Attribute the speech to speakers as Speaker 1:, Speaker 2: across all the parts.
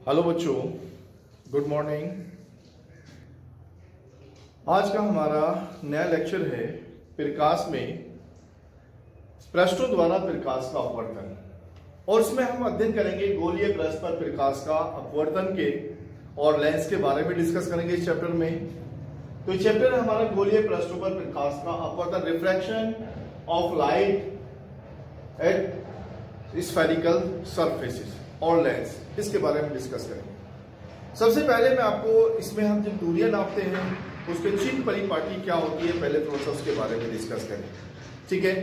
Speaker 1: Hello बच्चों, good morning. आज का हमारा नया लेक्चर है प्रकाश में पृष्ठों द्वारा प्रकाश का अपवर्तन, और इसमें हम अध्ययन करेंगे गोलीय पृष्ठ पर प्रकाश का अपवर्तन के और लेंस के बारे में डिस्कस करेंगे इस चैप्टर में। तो ये चैप्टर हमारा गोलीय पृष्ठों पर प्रकाश का अपवर्तन, refraction of light at spherical surfaces और लेंस, इसके बारे में डिस्कस करेंगे। सबसे पहले मैं आपको इसमें हम जब दूरियां नापते हैं उसके चिन्ह परिपाटी क्या होती है, पहले थोड़ा सा उसके बारे में डिस्कस करें। ठीक है,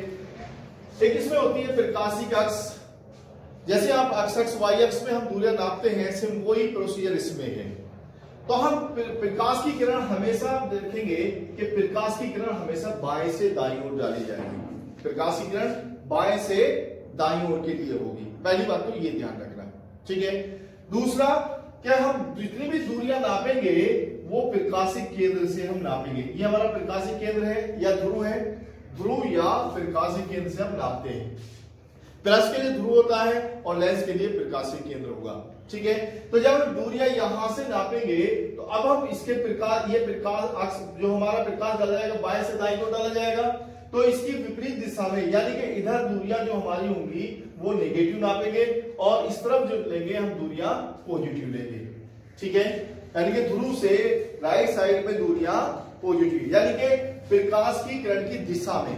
Speaker 1: एक इसमें होती है प्रकाशिक अक्ष। जैसे आप अक्ष वाई अक्ष में हम दूरियां नापते हैं, सेम वही प्रोसीजर इसमें है। तो हम प्रकाश की किरण हमेशा देखेंगे कि प्रकाश की किरण हमेशा बाएं से दाईं ओर डाली जाएगी। प्रकाश की किरण बाएं से दाईं ओर के लिए होगी। पहली बात तो ये ध्यान रखना, ठीक है। दूसरा, क्या हम जितनी भी दूरियां नापेंगे वो प्रकाशिक केंद्र से हम नापेंगे। ये हमारा प्रकाशिक केंद्र है या ध्रुव है, ध्रुव या प्रकाशिक केंद्र से हम नापते हैं। पृष्ठ के लिए ध्रुव होता है और लेंस के लिए प्रकाशिक केंद्र होगा, ठीक है। तो जब हम दूरियां यहां से नापेंगे तो अब हम इसके प्रकाश, ये प्रकाश अक्ष जो हमारा प्रकाश डाला जाएगा बाएं से दाईं ओर डाला जाएगा, तो इसकी विपरीत दिशा में यानी कि इधर दूरियां जो हमारी होंगी वो नेगेटिव नापेंगे और इस तरफ जो लेंगे हम दूरियां पॉजिटिव लेंगे, ठीक है। यानी कि ध्रुव से राइट साइड में दूरियां पॉजिटिव, यानी कि प्रकाश की किरण की दिशा में,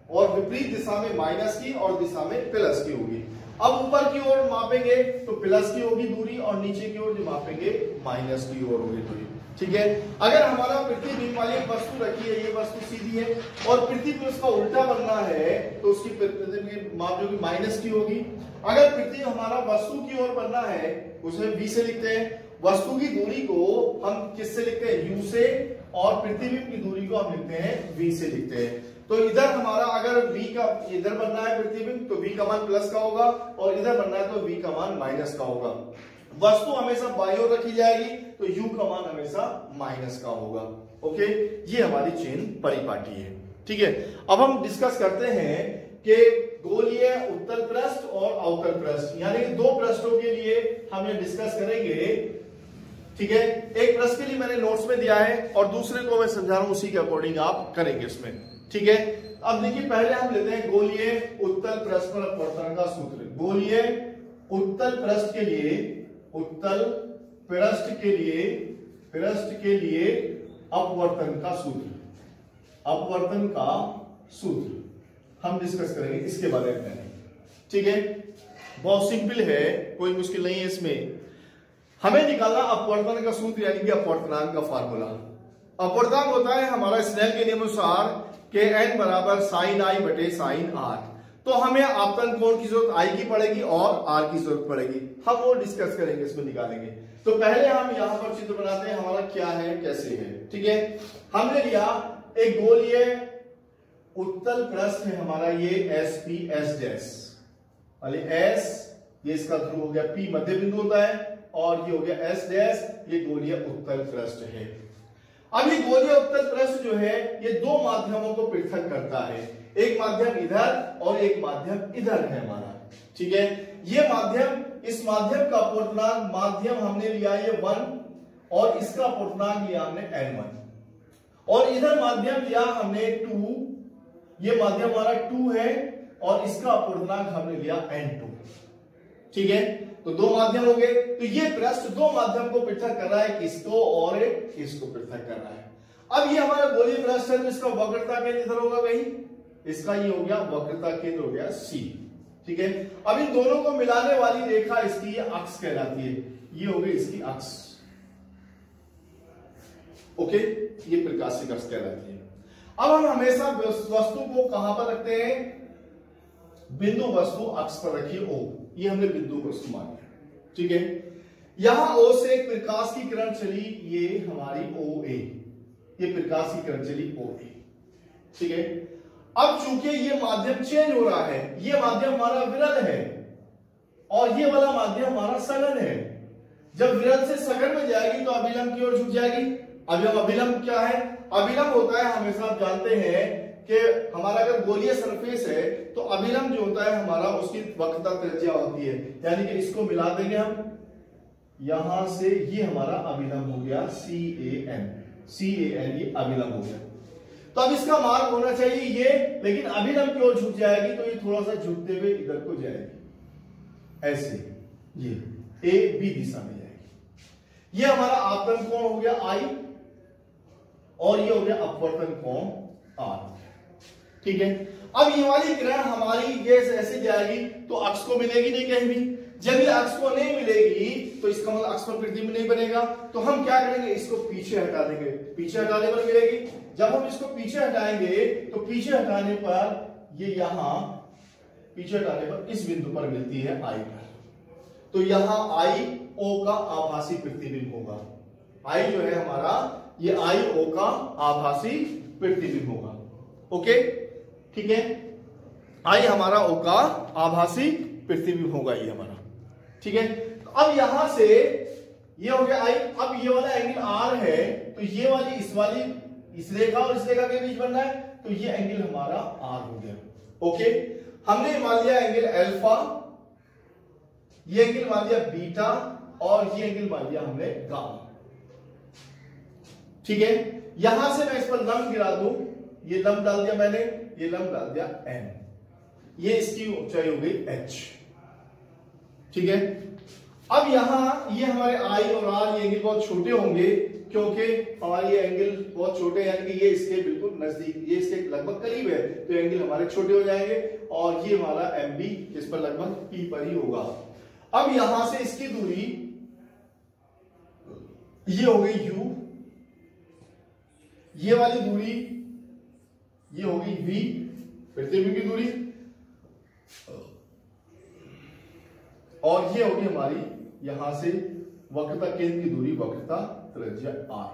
Speaker 1: और विपरीत दिशा में माइनस की और दिशा में प्लस की होगी। अब ऊपर की ओर मापेंगे तो प्लस की होगी दूरी, और नीचे की ओर जो मापेंगे माइनस की ओर होगी दूरी, ठीक है। अगर हमारा पृथ्वी बीम वाली वस्तु रखी है, ये वस्तु सीधी है और पृथ्वी पे उसका उल्टा बनना है तो उसकी माप जो कि माइनस की होगी। अगर पृथ्वी हमारा वस्तु की ओर बनना है उसे v से लिखते हैं। वस्तु की दूरी को हम किससे लिखते हैं, u से, और पृथ्वी की दूरी को हम लिखते हैं v से लिखते हैं। तो इधर हमारा अगर v का इधर बनना है पृथ्वी, तो v का मान प्लस का होगा, और इधर बनना है तो v का मान माइनस का होगा। वस्तु हमेशा बाईं ओर रखी जाएगी तो u का मान हमेशा माइनस का होगा। ओके, ये हमारी चिन्ह परिपाटी है, ठीक है। अब हम डिस्कस करते हैं कि गोलीय उत्तल पृष्ठ और अवतल पृष्ठ, यानी कि दो पृष्ठों के लिए हम ये डिस्कस करेंगे, ठीक है। एक पृष्ठ के लिए मैंने नोट्स में दिया है और दूसरे को मैं समझा रहा हूं, उसी के अकॉर्डिंग आप करेंगे इसमें, ठीक है। अब देखिए, पहले हम लेते हैं गोलीय उत्तल पृष्ठ पर अपवर्तन का सूत्र। गोलीय उत्तल पृष्ठ के लिए, उत्तल पृष्ठ के लिए अपवर्तन का सूत्र, अपवर्तन का सूत्र हम डिस्कस करेंगे, इसके बारे में, ठीक है। बहुत सिंपल है, कोई मुश्किल नहीं है इसमें। हमें निकालना अपवर्तन का सूत्र, यानी कि अपवर्तनांक का फार्मूला। अपवर्तनांक होता है हमारा स्नेल के नियम अनुसार के n बराबर साइन आई बटे साइन आर। तो हमें आपतन कोण की जरूरत आई की पड़ेगी और आर की जरूरत पड़ेगी, हम वो डिस्कस करेंगे, इसमें निकालेंगे। तो पहले हम यहां पर चित्र बनाते हैं, हमारा क्या है कैसे है, ठीक है। हमने लिया एक गोलीय उत्तल पृष्ठ है हमारा, ये S P S dash, S ये इसका ध्रुव हो गया, पी मध्य बिंदु होता है, और ये हो गया एस डैश, ये गोलीय उत्तल पृष्ठ है। अब ये गोलीय उत्तल पृष्ठ जो है ये दो माध्यमों को पृथक करता है, एक माध्यम इधर और एक माध्यम इधर है हमारा, ठीक है। ये माध्यम, इस माध्यम का अपवर्तनांक माध्यम हमने लिया ये 1 और इसका अपवर्तनांक लिया हमने n1, और इधर माध्यम लिया हमने 2, ये माध्यम हमारा 2 है और इसका अपवर्तनांक हमने लिया n2, ठीक है। तो दो माध्यम हो गए, तो ये पृष्ठ दो माध्यम को पृथक कर रहा है, किसको और इसको पृथक कर रहा है। अब ये हमारा गोलीय पृष्ठ है, तो इसका वक्रता केंद्र इधर होगा भाई, इसका ये हो गया वक्रता केंद्र हो गया C, ठीक है। अब इन दोनों को मिलाने वाली रेखा इसकी ये अक्ष कहलाती है, ये हो गई इसकी अक्ष, ओके, ये प्रकाशिक अक्ष कहलाती है। अब हम हमेशा वस्तु को कहां पर रखते हैं, बिंदु वस्तु अक्ष पर रखिए O, ये हमने बिंदु वस्तु मान लिया, ठीक है। यहां O से एक प्रकाश की किरण चली, ये हमारी OA, ये प्रकाश की किरण चली OA, ठीक है। अब चूंकि ये माध्यम चेंज हो रहा है, ये माध्यम हमारा विरल है और ये वाला माध्यम हमारा सघन है। जब विरल से सघन में जाएगी तो अभिलंब की ओर झुक जाएगी। अब अभिलंब क्या है, अभिलंब होता है, हमेशा आप जानते हैं कि हमारा अगर गोलीय सरफेस है तो अभिलंब जो होता है हमारा उसकी वक्रता त्रिज्या होती है, यानी कि इसको मिला देंगे हम, यहां से ये हमारा अभिलंब हो गया CAN, ये अभिलंब हो गया। तो अब इसका मार्ग होना चाहिए ये, लेकिन अभिलंब की ओर झुक जाएगी तो ये थोड़ा सा झुकते हुए इधर को जाएगी, ऐसे ये AB दिशा में जाएगी। ये हमारा आपतन कोण हो गया I और ये हो गया अपवर्तन कोण R। ठीक है, अब ये वाली किरण हमारी ये ऐसे जाएगी तो अक्ष को मिलेगी नहीं कहीं भी। जब ये अक्ष को नहीं मिलेगी तो इसका मतलब अक्ष पर प्रतिबिंब नहीं बनेगा। तो हम क्या करेंगे, इसको पीछे हटा देंगे, पीछे हटाने पर मिलेगी। जब हम इसको पीछे हटाएंगे तो पीछे हटाने पर ये यहां पीछे हटाने पर इस बिंदु पर मिलती है I पर। तो यहां IO का आभासी प्रतिबिंब होगा। I जो है हमारा, ये IO का आभासी प्रतिबिंब होगा। ओके, ठीक है, I हमारा O का आभासी प्रतिबिंब होगा ये हमारा। ठीक है, तो अब यहां से ये हो गया I। अब ये वाला एंगल R है, तो ये वाली इस रेखा और इस रेखा के बीच बनना है, तो ये एंगल हमारा R हो गया। ओके, हमने मान लिया एंगल अल्फा, ये एंगल मान लिया बीटा और ये एंगल मान लिया हमने गामा। ठीक है, यहां से मैं इस पर लंब गिरा दूं, ये लंब डाल दिया मैंने, ये लंब डाल दिया N, ये इसकी ऊंचाई हो गई H। ठीक है, अब यहां ये हमारे I और R ये एंगल बहुत छोटे होंगे, क्योंकि हमारे ये एंगल बहुत छोटे हैं, यानी कि ये इसके बिल्कुल नजदीक, ये इसके लगभग करीब है, तो एंगल हमारे छोटे हो जाएंगे और ये हमारा MB इस पर लगभग P पर ही होगा। अब यहां से इसकी दूरी ये हो गई U, ये वाली दूरी ये हो गई V, प्रतिबिंब की दूरी, और ये होगी हमारी यहां से वक्रता केंद्र की दूरी, वक्रता त्रिज्या R।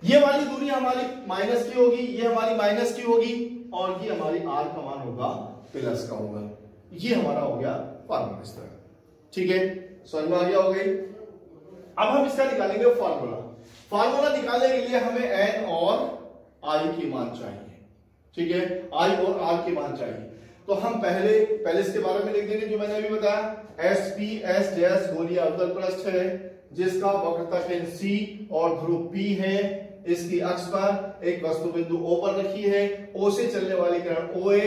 Speaker 1: ये वाली दूरी हमारी माइनस की होगी, ये हमारी माइनस की होगी, और ये हमारी R का मान होगा प्लस का होगा। ये हमारा हो गया फॉर्मूला इस तरह। ठीक है, समझ में आ गया हो गई। अब हम इसका निकालेंगे फॉर्मूला। फॉर्मूला निकालने के लिए हमें N और I की मान चाहिए। ठीक है, I और R के मान चाहिए। तो हम पहले इसके बारे में लिख देंगे जो मैंने अभी बताया। SPS गोलीय अवतल पृष्ठ है जिसका वक्रता केंद्र C और ध्रुव P है। इसकी अक्ष पर एक वस्तु बिंदु O पर रखी है। O से चलने वाली किरण OA,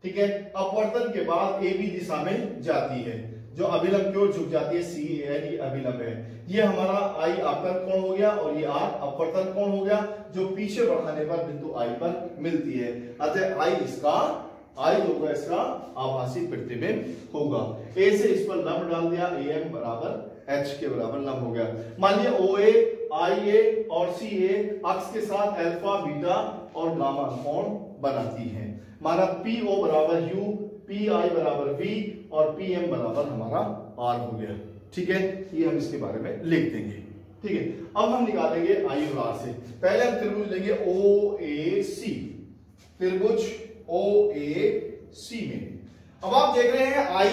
Speaker 1: ठीक है, अपवर्तन के बाद AB दिशा में जाती है, जो अभिलंब की ओर झुक जाती है। CAN ये अभिलंब है। ये हमारा I आपतन कोण हो गया और ये R अपवर्तन कोण हो गया, जो पीछे बढ़ाने पर बिंदु I पर मिलती है। अतः I होगा इसका आभासी प्रतिबिंब होगा। A से इस पर लंब डाल दिया, AM बराबर H के बराबर लंब हो गया। मान लिया OA, IA और CA अक्ष के साथ अल्फा, बीटा और गामा कोण बनाती हैं। माना PO बराबर U, PI बराबर V और PM बराबर हमारा R हो गया। ठीक है, ये हम इसके बारे में लिख देंगे। ठीक है, अब हम निकालेंगे I और R से। पहले हम त्रिभुज लेंगे OAC, त्रिभुज OAC में। अब आप देख रहे हैं I,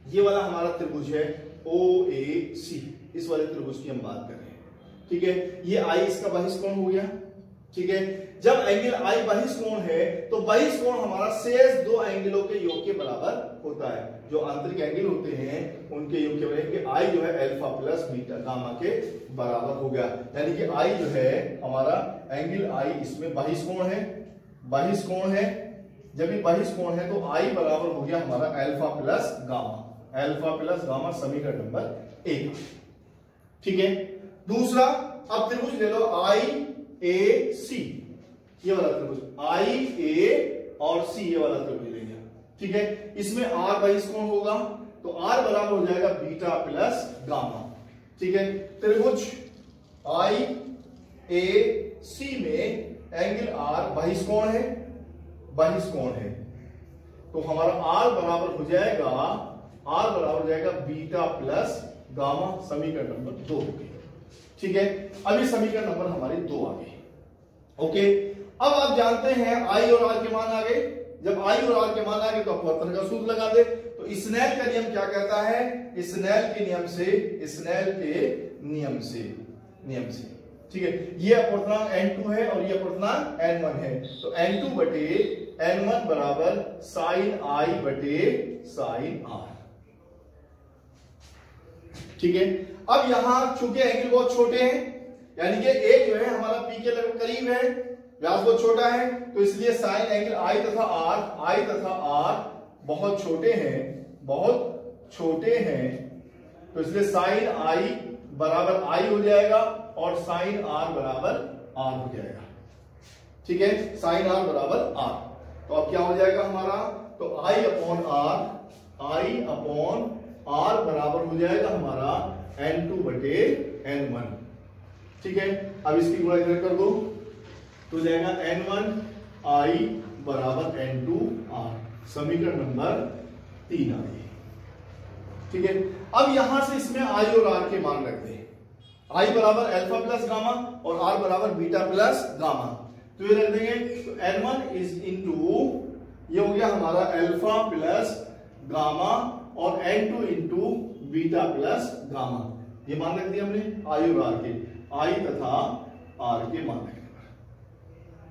Speaker 1: ये वाला हमारा त्रिभुज है OAC, इस वाले त्रिभुज की हम बात कर रहे हैं। ठीक है, ये I इसका बहिष्कोण हो गया। ठीक है, जब एंगल I बहिष्कोण है तो बहिष्कोण हमारा शेष दो एंगलों के योग के बराबर होता है। जो आंतरिक एंगल होते हैं उनके योग के बराबर, I जो है अल्फा प्लस बीटा गामा के बराबर हो गया। यानी कि I जो है हमारा एंगल I इसमें बहिष्कोण है, बहिष्कोण है। जब ये बहिष्कोण है तो I बराबर हो गया हमारा alpha plus gamma, alpha plus gamma समीकरण नंबर 1। ठीक है, दूसरा अब त्रिभुज ले लो IAC, ये वाला त्रिभुज IA और C, ये वाला त्रिभुज लेंगे। ठीक है, इसमें R बहिष्कोण होगा तो R बराबर हो जाएगा बीटा प्लस गामा। ठीक है, त्रिभुज IAC में एंगल R बहिष्कोण है, बहिष्कोण है, तो हमारा R बराबर हो जाएगा बीटा प्लस गामा, समीकरण नंबर 2 हो गई। ठीक है, अभी समीकरण नंबर हमारी 2 आ गई। ओके, अब आप जानते हैं I और R के मान आ गए। जब I और R के मान आ गए तो अपवर्तन का सूत्र लगा दे। तो स्नेल का नियम क्या कहता है? स्नेल के नियम से ठीक है, ये अपवर्तनांक N2 है और ये अपवर्तनांक N1 है। तो N2 बटे N1 बराबर साइन I बटे साइन R। ठीक है, अब यहां चूंकि एंगल बहुत छोटे हैं, यानी कि ए जो है हमारा पी के लगभग करीब है, व्यास बहुत छोटा है, तो इसलिए साइन एंगल आई तथा आर बहुत छोटे हैं, तो इसलिए साइन आई बराबर आई हो जाएगा और साइन आर बराबर आर हो जाएगा। ठीक है, साइन आर बराबर आर, तो अब क्या हो जाएगा हमारा, तो आई अपॉन आर बराबर हो जाएगा हमारा n2 बटे n1। ठीक है, अब इसकी गुणा इधर कर दो तो जाएगा n1 आई बराबर n2 आर, समीकरण नंबर 3 आ गई। ठीक है, अब यहां से इसमें आई और आर के मान रख दे, आई बराबर अल्फा प्लस गामा और आर बराबर बीटा प्लस गामा, तो ये रख देंगे, तो n1 इज इनटू ये हो गया हमारा अल्फा प्लस गामा और n2 into beta plus gamma, ये मान रख दिया हमने आई और आर के, आई तथा आर के मान रखने पर।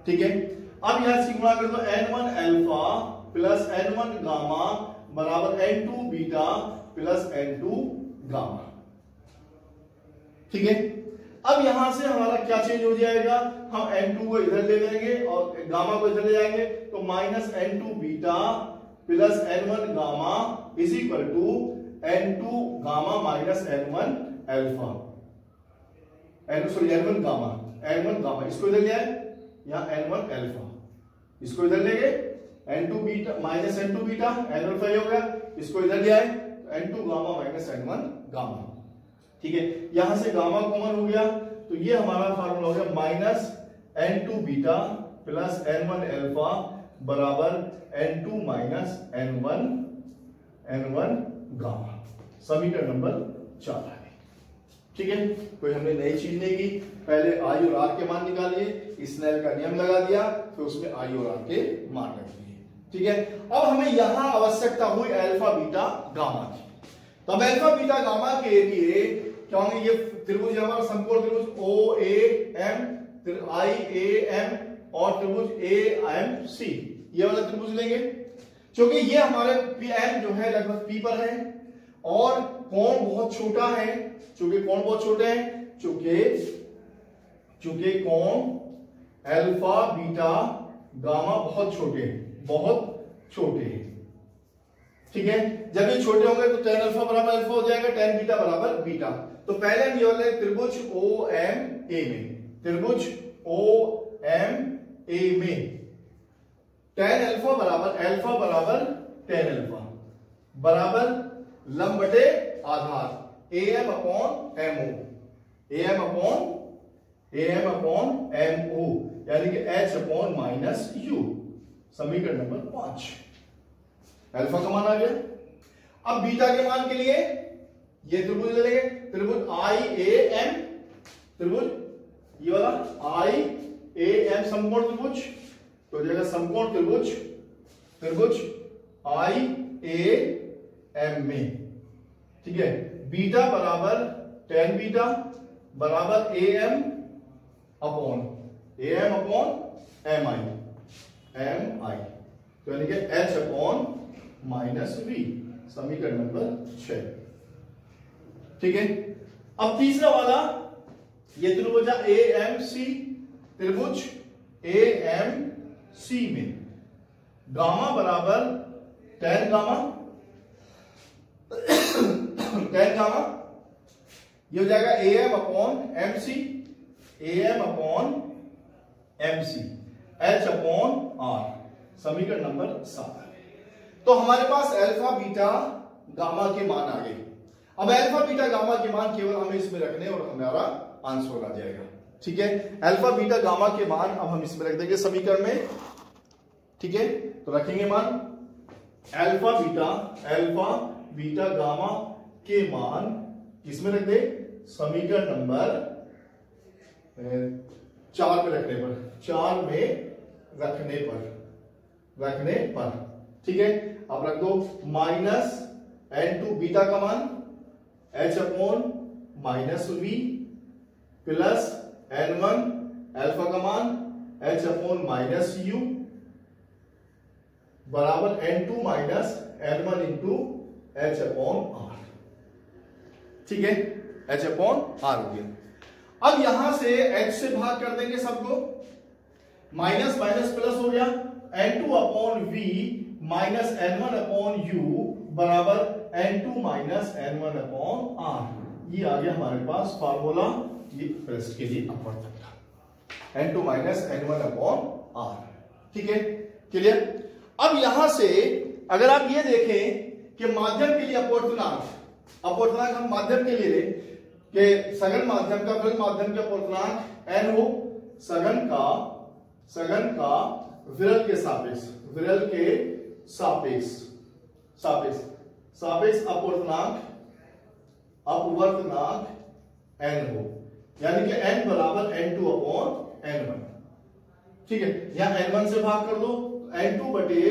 Speaker 1: ठीक है, अब यहां से गुणा कर दो, n1 alpha plus n1 gamma बराबर n2 beta plus n2 gamma. ठीक है, अब यहां से हमारा क्या चेंज हो जाएगा, हम n2 को इधर ले लेंगे और गामा को इधर ले जाएंगे, तो minus n2 beta plus n1 gamma is equal to n2 gamma minus n1 alpha, n1 gamma, इसको इधर ले आए, यहां n1 अल्फा, इसको इधर ले गए, n2 beta minus n2 beta, n alpha हो गया, इसको इधर ले आए, n2 gamma minus n1 gamma. ठीक है, यहां से गामा कॉमन हो गया, तो ये हमारा फार्मूला हो गया minus n2 beta plus n1 alpha बराबर n2 माइनस n1 गामा, समीकरण नंबर 4 आ गई। ठीक है, कोई हमने नई चीज नहीं की, पहले आई और आर के मान निकालिए, स्नेल का नियम लगा दिया, फिर उसमें आई और आर के मान रख दिए। ठीक है, अब हमें यहां आवश्यकता हुई अल्फा बीटा गामा की, तो अब अल्फा बीटा गामा के लिए क्या होंगे, ये त्रिभुज हमारा समकोण त्रिभुज ओ A M I A M और त्रिभुज ए एम सी, ये वाला त्रिभुज लेंगे, क्योंकि ये हमारे एम जो है लगभग पी पर है और कोण बहुत छोटा है, चूंकि कोण बहुत छोटे हैं, चूंकि कोण अल्फा बीटा गामा बहुत छोटे हैं। ठीक है, जब ये छोटे होंगे तो tan अल्फा बराबर अल्फा हो जाएगा, tan बीटा बराबर बीटा, तो पहले हम ये वाले त्रिभुज ओ एम ए में tan अल्फा बराबर tan अल्फा बराबर लंब बटे आधार am अपॉन mo, यानी कि h अपॉन माइनस u, समीकरण नंबर 5। अल्फा का मान आ गया। अब बीटा के मान के लिए ये त्रिभुज ले लेंगे, त्रिभुज आई ए एम, त्रिभुज ये वाला आई ए एम समकोण त्रिभुज, तो जगह समकोण त्रिभुज आई ए एम में। ठीक है, बीटा बराबर tan बीटा बराबर ए एम अपॉन एम आई, तो यानी कि h अपॉन माइनस v, समीकरण नंबर 6। ठीक है, अब तीसरा वाला ये त्रिभुज ए एम सी, त्रिभुज ए एम सी में गामा बराबर tan गामा ये हो जाएगा A M upon M C, H upon R, समीकरण नंबर 7। तो हमारे पास अल्फा बीटा गामा के मान आ गए। अब अल्फा बीटा गामा के मान केवल हमें इसमें रखने और हमारा आंसर आ जाएगा। ठीक है, अल्फा बीटा गामा के मान अब हम इसमें रख देंगे समीकरण में। ठीक है, तो रखेंगे मान अल्फा बीटा गामा के मान किसमें रख दे, समीकरण नंबर 4 में रखने पर, 4 में रखने पर। ठीक है, अब रख दो माइनस n2 बीटा का मान h upon minus v plus n1 alpha का मान h अपॉन माइनस u बराबर n2 minus n1 into h upon r। ठीक है, h अपॉन r हो गया। अब यहां से h से भाग कर देंगे सबको, माइनस माइनस प्लस हो गया, n2 upon v minus n1 upon u बराबर n2 minus n1 upon r। ये आ गया हमारे पास फार्मूला ये प्रेस के लिए अपवर्तन का, n2 minus n1 upon r। ठीक है, क्लियर। अब यहां से अगर आप ये देखें कि माध्यम के लिए अपवर्तनांक, अपवर्तनांक हम माध्यम के लिए लें कि सघन माध्यम का विरल माध्यम का अपवर्तनांक n हो, सघन का विरल के सापेक्ष, विरल के सापेक्ष अपवर्तनांक n हो, यानी कि n बराबर n2 अपॉन n1। ठीक है, यहां n1 से भाग कर दो, n2 बटे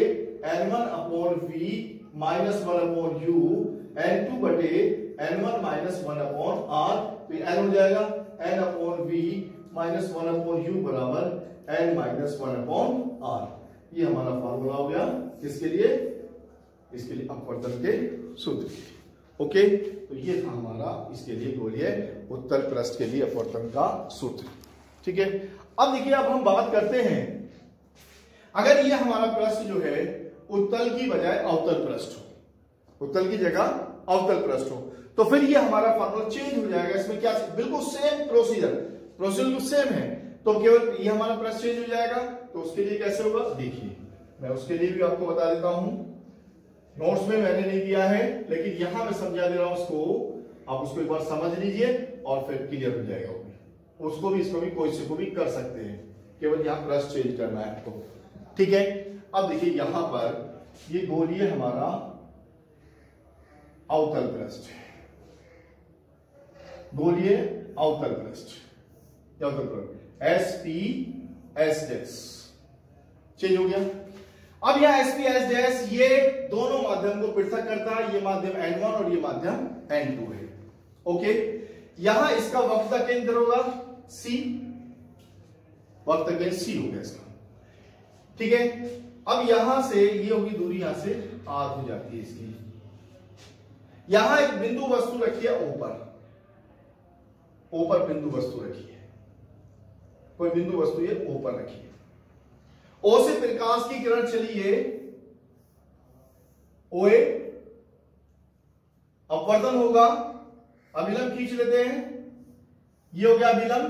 Speaker 1: n1 upon v minus 1 upon u, n2 बटे n1 माइनस 1 अपॉन r, तो n हो जाएगा n upon v minus 1 upon u बराबर n माइनस 1 अपॉन r। ये हमारा फार्मूला हो गया किसके लिए, इसके लिए अपवर्तन के सूत्र के लिए। ओके, तो ये था हमारा इसके लिए गोलीय उत्तल पृष्ठ के लिए अपवर्तन का सूत्र। ठीक है, अब देखिए, अब हम बात करते हैं अगर ये हमारा पृष्ठ जो है उत्तल की बजाय अवतल पृष्ठ हो, उत्तल की जगह अवतल पृष्ठ हो, तो फिर ये हमारा फार्मूला चेंज हो जाएगा। इसमें क्या, बिल्कुल सेम प्रोसीजर सेम है, तो केवल ये हमारा पृष्ठ चेंज हो जाएगा। तो उसके लिए कैसे होगा, देखिए मैं उसके लिए भी आपको बता देता हूं, नोट्स में मैंने नहीं दिया है लेकिन यहां मैं समझा दे रहा हूं उसको, आप उसको एक बार समझ लीजिए और फिर क्लियर हो जाएगा। उसको भी इसको भी कोई से को भी कर सकते हैं, केवल यहां पृष्ठ चेंज करना है आपको। ठीक है, अब देखिए यहां पर ये गोलीय हमारा अवतल पृष्ठ है, गोलीय अवतल पृष्ठ, SP/S चेंज हो गया। अब यह SP/S ये दोनों माध्यम को पृथक करता है, ये माध्यम n1 और ये माध्यम n2 है। ओके, यहां इसका वक्रता केंद्र होगा C, वक्रता केंद्र C हो गया इसका। ठीक है, अब यहां से ये होगी दूरी, यहां से r हो जाती है इसकी। यहां एक बिंदु वस्तु रखी है ऊपर बिंदु वस्तु रखी है, कोई बिंदु वस्तु ये ऊपर रखी है। O से प्रकाश की किरण चली है OA, अपवर्तन होगा, अभिलंब खींच लेते हैं, ये हो गया अभिलंब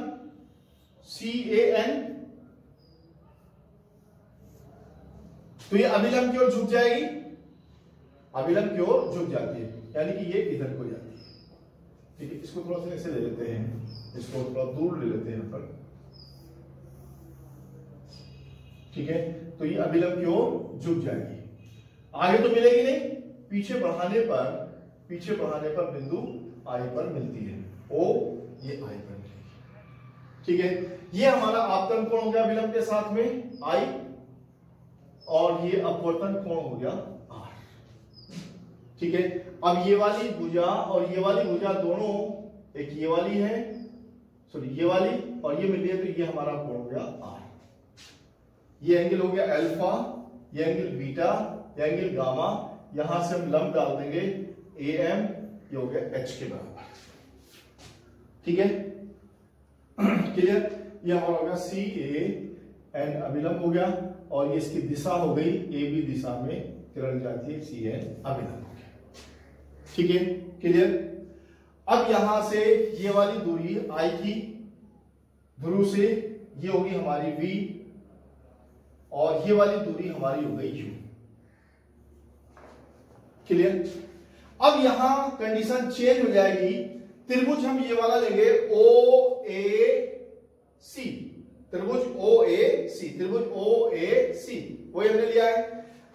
Speaker 1: CAN, तो ये अभिलंब की ओर झुक जाएगी, अभिलंब की ओर झुक जाती है, यानी कि ये इधर को जाती है। ठीक है, इसको थोड़ा सा ऐसे ले लेते हैं, इसको थोड़ा दूर ले लेते हैं यहां पर। ठीक है, तो ये अभिलंब की ओर झुक जाएगी, आगे तो मिलेगी नहीं, पीछे बढ़ाने पर बिंदु I पर मिलती है, O ये I पर मिलेगी। ठीक है, ये हमारा आपतन कोण हो गया अभिलंब के साथ में I, और ये अपवर्तन कोण हो गया R। ठीक है, अब ये वाली भुजा और ये वाली भुजा दोनों, एक ये वाली है, सॉरी ये वाली और ये मिली है, तो ये हमारा कोण हो गया R। ये एंगल हो गया अल्फा, ये एंगल बीटा, ये एंगल गामा, यहां से हम लंब डाल देंगे AM, ये हो गया H के बराबर। ठीक है, क्लियर। ये हमारा हो गया CAN अभिलंब हो गया, और ये इसकी दिशा हो गई AB दिशा में किरण जाती है, CN अभिलंब हो गया। ठीक है, क्लियर। अब यहां से ये वाली दूरी I की ध्रुव से ये होगी हमारी V, और ये वाली दूरी हमारी हो गई U। क्लियर। अब यहां कंडीशन चेंज हो जाएगी, त्रिभुज हम ये वाला लेंगे OAC, त्रिभुज OAC वही हमने लिया है।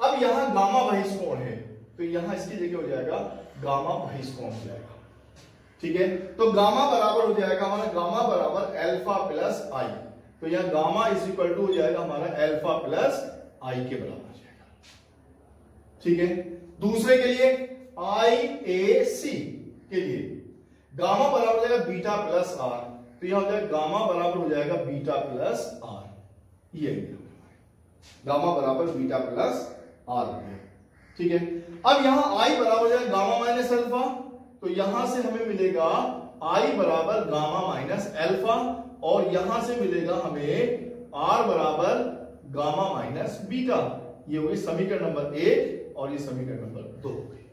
Speaker 1: अब यहां गामा बहिष्कोण है, तो यहां इसकी जगह हो जाएगा गामा बहिष्कोण हो जाएगा। ठीक है, तो गामा बराबर हो जाएगा हमारा, गामा बराबर अल्फा प्लस आई, तो यहां गामा इज इक्वल टू हो जाएगा हमारा अल्फा प्लस आई के बराबर हो जाएगा। ठीक है, दूसरे के लिए IAC के लिए गामा बराबर हो जाएगा बीटा प्लस आर, तो यहां हो जाएगा गामा बराबर हो जाएगा बीटा प्लस आर, ये गामा बराबर बीटा प्लस आर हो गया। ठीक है, अब यहां I बराबर हो जाएगा गामा माइनस अल्फा, तो यहां से हमें मिलेगा I बराबर गामा माइनस अल्फा, और यहां से मिलेगा हमें R बराबर गामा माइनस बीटा। ये हो गई समीकरण नंबर 1 और ये समीकरण नंबर 2 हो गई।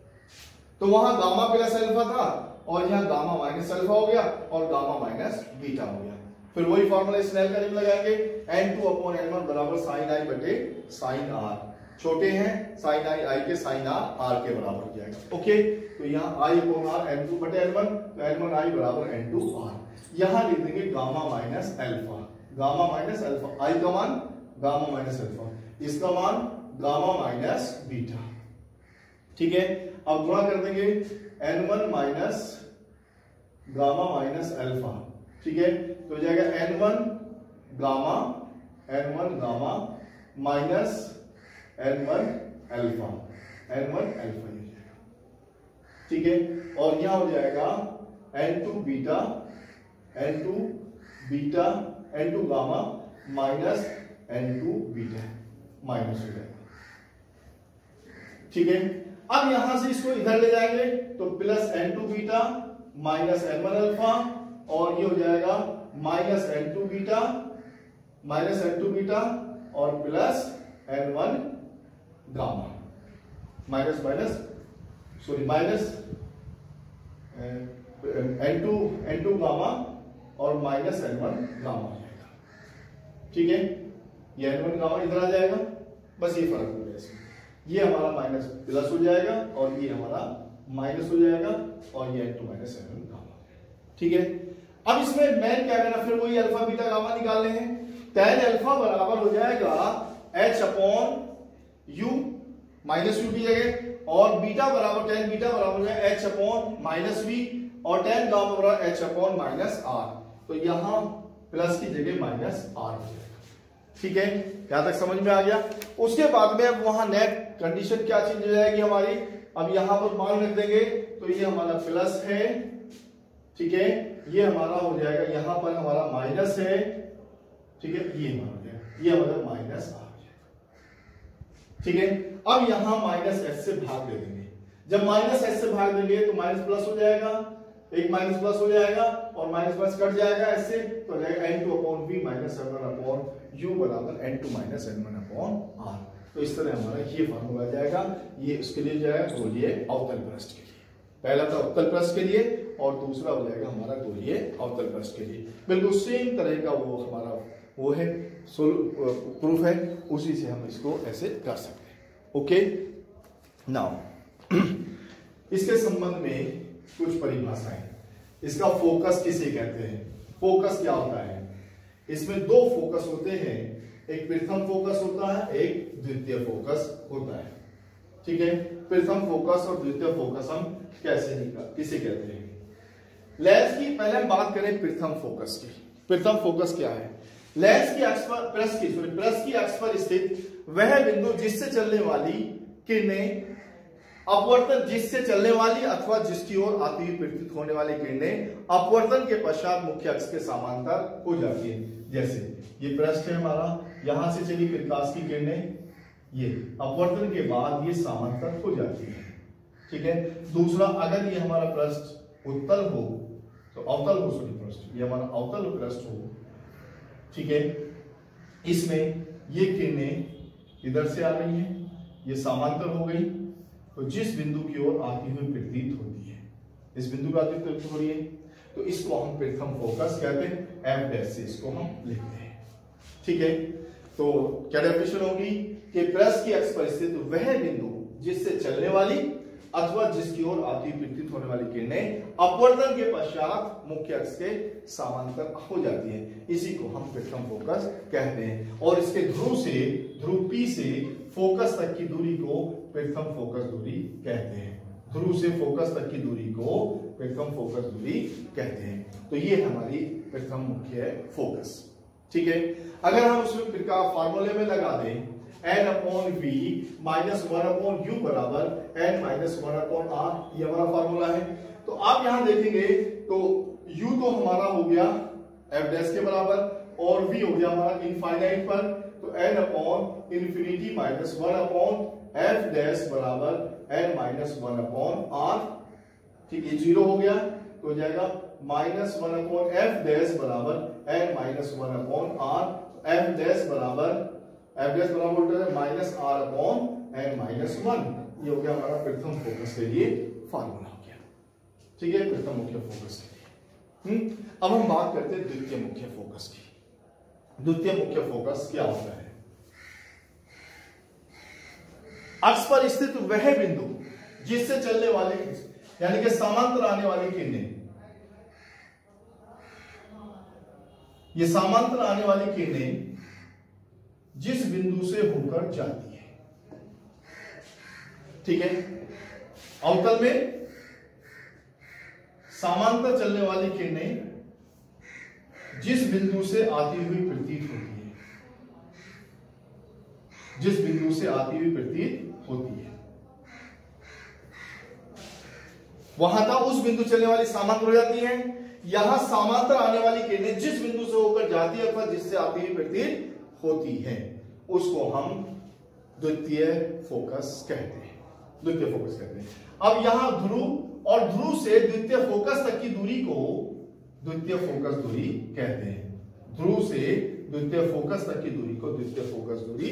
Speaker 1: तो वहां गामा प्लस अल्फा था और यहां गामा माइनस अल्फा हो गया और गामा माइनस बीटा हो गया। फिर वही फॉर्मूला स्नेल का नियम लगाएंगे, n2/n1 बराबर साइन आई बटे साइन आर। छोटे हैं साइन आई के साइन आर के बराबर हो जाएगा। ओके, तो यहाँ आई अपॉन आर n2 बटे n1, तो n1 आई बराबर n2 आर। यहां लिख देंगे gamma minus alpha, gamma minus alpha, I का मान गामा माइनस अल्फा, इसका मान गामा माइनस बीटा। ठीक है, अब गुणा कर देंगे n1 minus gamma minus alpha. ठीक है, तो हो जाएगा n1 gamma minus n1 alpha, n1 alpha ये जाएगा। ठीक है, और यहां हो जाएगा n2 beta n2 gamma minus n2 beta minus हो जाएगा। ठीक है, अब यहां से इसको इधर ले जाएंगे तो plus n2 beta minus n1 alpha, और ये हो जाएगा माइनस n2 बीटा और plus n1 gamma, minus n2 gamma और माइनस n1 गामा हो जाएगा। ठीक है, ये n1 गामा इधर आ जाएगा, बस ये फर्क हो जाएगा। ये हमारा माइनस प्लस हो जाएगा और ये हमारा माइनस हो जाएगा और ये n2 माइनस n1 गामा। ठीक है, अब इसमें मैंने क्या करना, फिर वही अल्फा बीटा गामा निकालने हैं। tan अल्फा बराबर हो जाएगा h upon u minus u की जगह, और बीटा बराबर tan बीटा बराबर हो जाएगा h अपॉन माइनस v, और tan गामा बराबर h अपॉन माइनस r। तो यहां प्लस की जगह माइनस r हो जाएगा। ठीक है, यहां तक समझ में आ गया। उसके बाद में अब वहां नेट कंडीशन क्या चेंज हो जाएगी हमारी, अब यहां पर मान रख देंगे, तो ये हमारा प्लस है। ठीक है, ये हमारा हो जाएगा, यहां पर हमारा माइनस है। ठीक है, ये हमारा हो जाएगा, ये हमारा माइनस आ जाएगा। ठीक है, अब यहां माइनस एस से भाग दे देंगे। जब माइनस एस से भाग देंगे तो माइनस प्लस हो जाएगा, एक माइनस प्लस हो जाएगा और माइनस प्लस कट जाएगा ऐसे, तो हो जाएगा n2 upon v minus n1 upon u बराबर n2 minus n1 upon r। तो इस तरह हमारा ये फॉर्मूला आ जाएगा। ये उसके लिए जाएगा गोलीय अवतल पृष्ठ के लिए, पहला था अवतल पृष्ठ के लिए और दूसरा हो जाएगा हमारा गोलीय अवतल पृष्ठ के लिए। बिल्कुल सेम तरह का वो हमारा वो है प्रूफ है, उसी से हम इसको ऐसे कर सकते हैं। ओके, नाउ इसके संबंध में कुछ परिभाषाएं। इसका फोकस किसे कहते हैं, फोकस क्या होता है। इसमें दो फोकस होते हैं, एक प्रथम फोकस होता है, एक द्वितीय फोकस होता है। ठीक है, प्रथम फोकस और द्वितीय फोकस हम किसे कहते हैं। लेंस की पहले हम बात करें प्रथम फोकस की। प्रथम फोकस क्या है, लेंस की अक्ष पर पृष्ठ की अक्ष पर स्थित वह बिंदु जिससे चलने वाली किरणें अपवर्तन, जिससे चलने वाली अथवा जिसकी ओर आती हुई प्रतीत होने वाली किरणें अपवर्तन के पश्चात मुख्य अक्ष के समांतर हो जाती है। जैसे ये पृष्ठ है हमारा, यहां से चली प्रकाश की किरणें, ये अपवर्तन के बाद ये समांतर हो जाती है। ठीक है, दूसरा अगर ये हमारा पृष्ठ उत्तल हो तो अवतल हो, सॉरी पृष्ठ ये हमारा अवतल पृष्ठ हो। ठीक है, इसमें ये किरणें इधर से आ रही हैं, ये समांतर हो गई, तो जिस बिंदु की ओर आती हुई प्रतीत होती है, इस बिंदु का प्रतीत हो रही है, तो इसको हम प्रथम फोकस कहते हैं। एफ डैश से इसको हम लिखते हैं। ठीक है, तो क्या डेफिनेशन होगी कि पृष्ठ की अक्ष पर स्थित वह बिंदु जिससे चलने वाली अथवा जिसकी ओर आती हुई प्रतीत होने वाली किरणें अपवर्तन के पश्चात मुख्य अक्ष के समांतर हो जाती है, इसी को हम प्रथम फोकस कहते हैं। और इसके ध्रुव P से फोकस तक की दूरी को प्रथम फोकस दूरी कहते हैं। ध्रुव से फोकस तक की दूरी को प्रथम फोकस दूरी कहते हैं। तो ये हमारी प्रथम मुख्य फोकस। ठीक है, अगर हम उसमें फार्मूले में लगा दें n upon v minus 1 upon u बराबर n माइनस 1 अपॉन r, ये हमारा फार्मूला है। तो आप यहां देखेंगे तो u तो हमारा हो गया f डैश के बराबर और v हो गया हमारा इनफाइनाइट पर, तो n upon infinity minus 1 upon f dash बराबर n माइनस 1 अपॉन r। ठीक, ये 0 हो गया तो हो जाएगा -1/f डैश बराबर n-1/r, f डैश बराबर -r/n-1। ये हो गया हमारा प्रथम फोकस के लिए फार्मूला हो गया। ठीक है, प्रथम मुख्य फोकस के लिए। अब हम बात करते हैं द्वितीय मुख्य फोकस की। द्वितीय मुख्य फोकस क्या होता है? अक्ष पर स्थित वह बिंदु जिससे चलने वाली यानी कि समांतर आने वाली किरणें, ये समांतर आने वाली किरणें जिस बिंदु से होकर जाती है, ठीक है, अवतल में समांतर चलने वाली किरणें जिस बिंदु से आती हुई प्रतीत होती है, जिस बिंदु से आती हुई प्रतीत होती है, वहां था उस बिंदु चलने वाली समांतर हो जाती है। यहां समांतर आने वाली किरणें जिस बिंदु से होकर जाती है अथवा जिससे आती हुई प्रतीत होती है, उसको हम द्वितीय फोकस कहते हैं। द्वितीय फोकस कहते हैं। अब यहां ध्रुव और ध्रुव से द्वितीय फोकस तक की दूरी को द्वितीय फोकस दूरी कहते हैं। ध्रुव से द्वितीय फोकस तक की दूरी को द्वितीय फोकस दूरी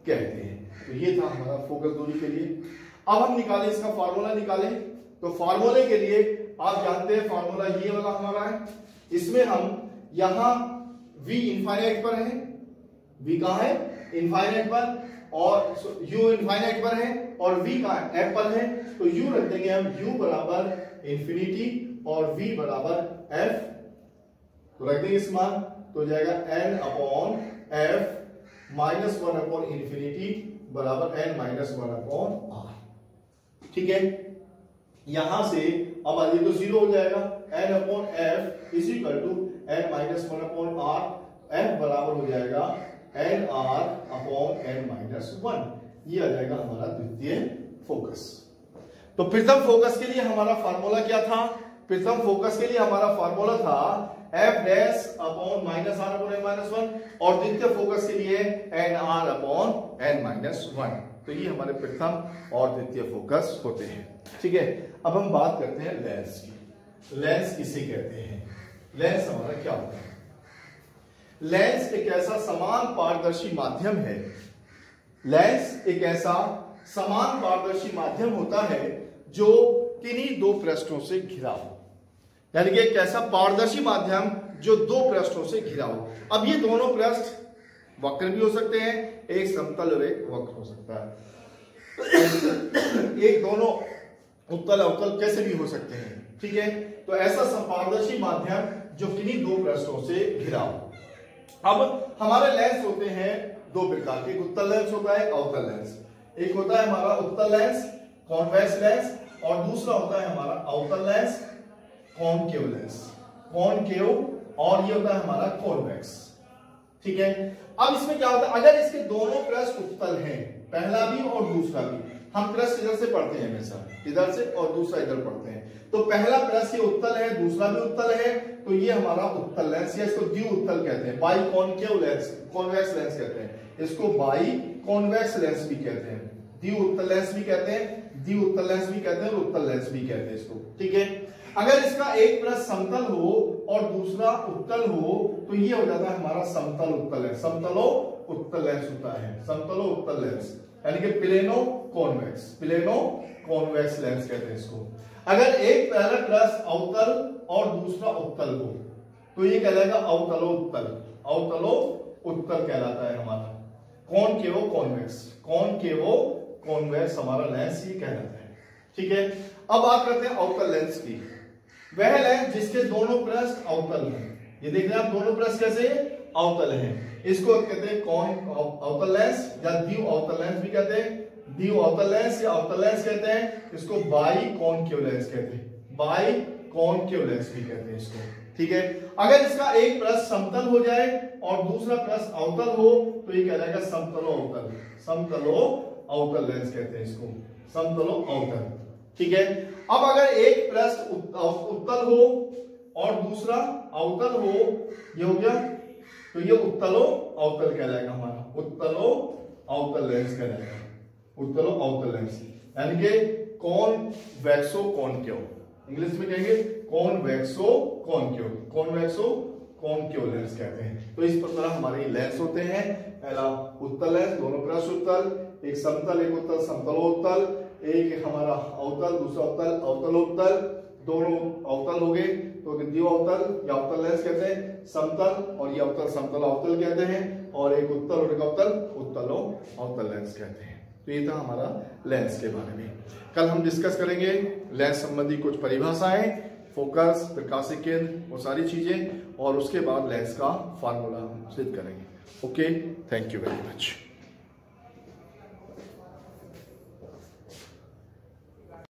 Speaker 1: कहते हैं। तो ये था हमारा फोकस दूरी के लिए। अब हम निकालें, इसका फार्मूला निकालें। तो फार्मूले के लिए आप जानते हैं फार्मूला ये वाला हमारा है। इसमें हम यहां v इनफाइनाइट पर है, v कहां है? इनफाइनाइट पर, और u इनफाइनाइट पर है और v कहां है? f पर है। तो u रख देंगे हम u बराबर इंफिनिटी और v बराबर f, तो रख देंगे इस मान, तो हो जाएगा n/f -1 इंफिनिटी बराबर n-1/r। ठीक है, यहां से अब ये तो 0 हो जाएगा, n/f is equal to n-1/r, f बराबर हो जाएगा nr/n-1। ये आ जाएगा हमारा द्वितीय फोकस। तो प्रथम फोकस के लिए हमारा फार्मूला क्या था? प्रथम फोकस के लिए हमारा फार्मूला था f डैश अपॉन -r/n-1 और द्वितीय फोकस के लिए nr/n-1। तो ये हमारे प्रथम और द्वितीय फोकस होते हैं। ठीक है, अब हम बात करते हैं लेंस की। लेंस किसे कहते हैं? लेंस हमारा क्या होता है? लेंस एक ऐसा समान पारदर्शी माध्यम है। लेंस एक ऐसा समान पारदर्शी माध्यम होता है जो किन्हीं दो पृष्ठों से घिरा हो, यानी कि एक ऐसा पारदर्शी माध्यम जो दो पृष्ठों से घिरा हो। अब ये दोनों पृष्ठ वक्र भी हो सकते हैं, एक समतल और एक वक्र हो सकता है। एक दोनों उत्तल अवतल कैसे भी हो सकते हैं। ठीक है, तो ऐसा पारदर्शी माध्यम जो किन्हीं दो पृष्ठों से घिरा हो। अब हमारे लेंस होते हैं दो प्रकार के, उत्तल लेंस होता है, अवतल लेंस। एक होता है हमारा उत्तल लेंस, कॉन्वेक्स लेंस, और दूसरा होता है हमारा अवतल लेंस, कॉनकेव लेंस। कॉनकेव, और ये होता है हमारा कॉन्वेक्स। ठीक है, अब इसमें क्या होता है, अगर इसके दोनों पृष्ठ उत्तल हैं, पहला भी और दूसरा भी, हम पृष्ठ इधर से पढ़ते हैं हमेशा, इधर से, और दूसरा इधर पढ़ते हैं, तो पहला पृष्ठ ये उत्तल है, दूसरा भी उत्तल है, तो ये हमारा उत्तल लेंस, या इसको द्वि उत्तल कहते हैं, by concave lens, convex lens कहते हैं, इसको बाई कॉन्वेक्स लेंस भी कहते हैं, द्वि उत्तल लेंस भी कहते हैं, द्वि उत्तल लेंस भी कहते हैं, और उत्तल लेंस भी कहते हैं इसको। ठीक है, अगर इसका एक पृष्ठ समतल हो और दूसरा उत्तल हो, तो ये हो जाता है हमारा समतल उत्तल लेंस। समतलो उत्तल लेंस होता है, समतलो उत्तल लेंस, यानी कि plano convex, plano convex lens कहते हैं इसको। अगर एक पहला पृष्ठ अवतल और दूसरा उत्तल हो, तो ये कहलाएगा अवतलो उत्तल, अवतलो उत्तल कहलाता है हमारा। कॉनकेवो कॉन्वेक्स, कॉनकेवो कॉन्वेक्स हमारा लेंस ये कहलाता है। ठीक है, अब बात करते हैं अवतल लेंस की। वह लेंस जिसके दोनों पृष्ठ अवतल हैं, ये देख रहे हैं आप, दोनों पृष्ठ कैसे अवतल हैं, इसको कहते हैं कौन अवतल लेंस, या द्वि अवतल लेंस भी कहते हैं, द्वि अवतल लेंस या अवतल लेंस कहते हैं, इसको बाई कॉनकेव लेंस कहते हैं, बाई कॉनकेव लेंस भी कहते हैं इसको। ठीक है, अगर इसका एक पृष्ठ समतल हो जाए और दूसरा पृष्ठ अवतल हो, तो ये कहलाएगा समतलो अवतल, समतलो अवतल लेंस कहते हैं इसको, समतलो अवतल। ठीक है, अब अगर एक पृष्ठ उत्तल हो और दूसरा अवतल हो, ये हो गया, तो ये उत्तलो अवतल कहलाएगा हमारा, उत्तलो अवतल लेंस कहलाएगा, उत्तलो अवतल लेंस, यानी कि कॉन्वेक्सो कॉनकेव, इंग्लिश में कहेंगे कॉन्वेक्सो कॉनकेव, कॉन्वेक्सो कॉनकेव लेंस कहते हैं। तो इस प्रकार हमारे लेंस होते हैं, पहला उत्तल लेंस, दोनों पृष्ठ उत्तल, एक समतल एक उत्तल समतलोत्तल, एक हमारा अवतल दूसरा उत्तल अवतलोत्तल, दोनों अवतल हो गए तो द्वितीय अवतल या अवतल लेंस कहते हैं, समतल और ये अवतल समतल अवतल कहते हैं, और एक उत्तल और एक अवतल उत्तलो अवतल लेंस कहते हैं। तो ये था हमारा लेंस के बारे में। कल हम डिस्कस करेंगे लेंस संबंधी कुछ परिभाषाएं, फोकस, प्रकाशिक केंद्र, वो सारी चीजें, और उसके बाद लेंस का फार्मूला हम सिद्ध करेंगे। Okay, thank you very much.